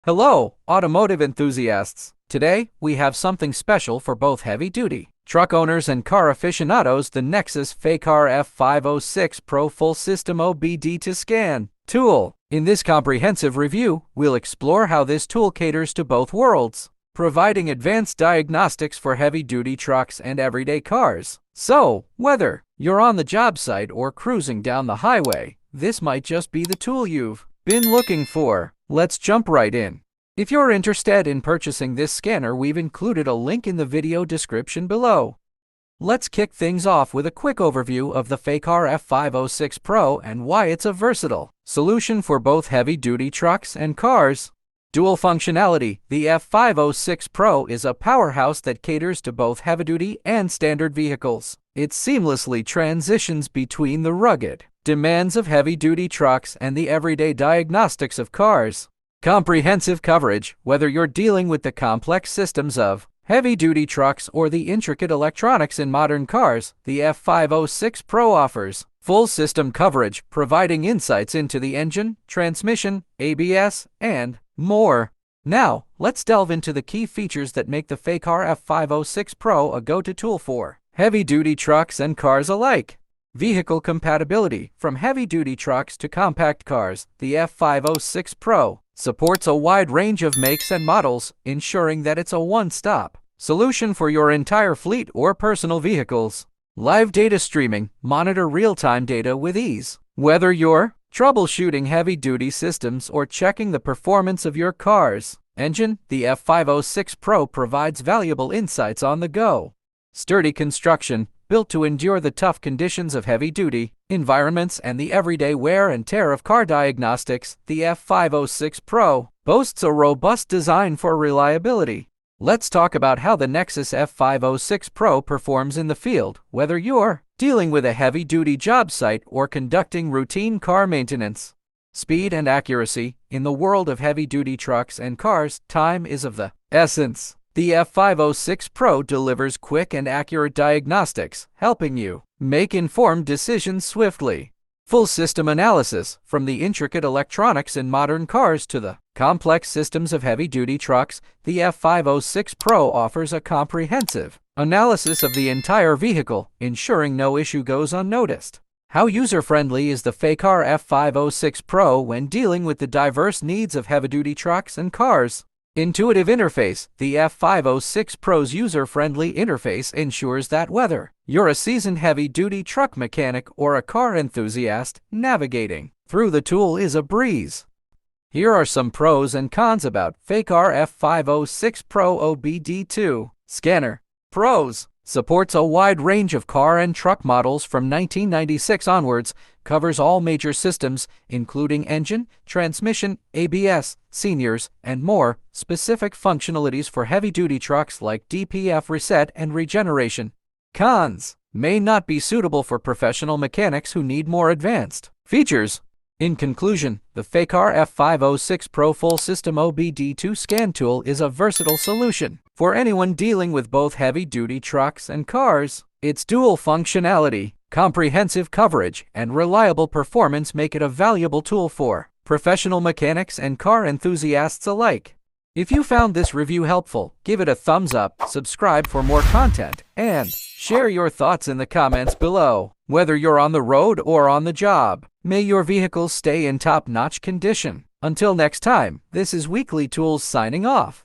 Hello, automotive enthusiasts! Today, we have something special for both heavy-duty truck owners and car aficionados: the NEXAS F506 PRO Full System OBD2 Scan tool. In this comprehensive review, we'll explore how this tool caters to both worlds, providing advanced diagnostics for heavy-duty trucks and everyday cars. So, whether you're on the job site or cruising down the highway, this might just be the tool you've been looking for. Let's jump right in. If you're interested in purchasing this scanner, we've included a link in the video description below. Let's kick things off with a quick overview of the FACAR F506 PRO and why it's a versatile solution for both heavy-duty trucks and cars. Dual functionality: the F506 PRO is a powerhouse that caters to both heavy-duty and standard vehicles. It seamlessly transitions between the rugged demands of heavy-duty trucks and the everyday diagnostics of cars. Comprehensive coverage: whether you're dealing with the complex systems of heavy-duty trucks or the intricate electronics in modern cars, the F506 PRO offers full system coverage, providing insights into the engine, transmission, ABS, and more. Now, let's delve into the key features that make the FACAR F506 PRO a go-to tool for heavy-duty trucks and cars alike. Vehicle compatibility: from heavy-duty trucks to compact cars, the F506 PRO supports a wide range of makes and models, ensuring that it's a one-stop solution for your entire fleet or personal vehicles. Live data streaming: monitor real-time data with ease. Whether you're troubleshooting heavy-duty systems or checking the performance of your car's engine, the F506 PRO provides valuable insights on the go. Sturdy construction: built to endure the tough conditions of heavy-duty environments and the everyday wear and tear of car diagnostics, the F506 PRO boasts a robust design for reliability. Let's talk about how the NEXAS F506 PRO performs in the field. Whether you're dealing with a heavy-duty job site or conducting routine car maintenance. Speed and accuracy: in the world of heavy-duty trucks and cars, time is of the essence. The F506 PRO delivers quick and accurate diagnostics, helping you make informed decisions swiftly. Full system analysis: from the intricate electronics in modern cars to the complex systems of heavy-duty trucks, the F506 PRO offers a comprehensive analysis of the entire vehicle, ensuring no issue goes unnoticed. How user-friendly is the FACAR F506 PRO when dealing with the diverse needs of heavy-duty trucks and cars? Intuitive interface: the F506 PRO's user-friendly interface ensures that whether you're a seasoned heavy-duty truck mechanic or a car enthusiast, navigating through the tool is a breeze. Here are some pros and cons about FACAR F506 PRO OBD2 Scanner. Pros: supports a wide range of car and truck models from 1996 onwards, covers all major systems, including engine, transmission, ABS, seniors, and more. Specific functionalities for heavy-duty trucks like DPF reset and regeneration. Cons: may not be suitable for professional mechanics who need more advanced features. In conclusion, the FACAR F506 PRO Full System OBD2 Scan Tool is a versatile solution for anyone dealing with both heavy-duty trucks and cars. Its dual functionality, comprehensive coverage, and reliable performance make it a valuable tool for professional mechanics and car enthusiasts alike. If you found this review helpful, give it a thumbs up, subscribe for more content, and share your thoughts in the comments below. Whether you're on the road or on the job, may your vehicles stay in top-notch condition. Until next time, this is WeeklyTools signing off.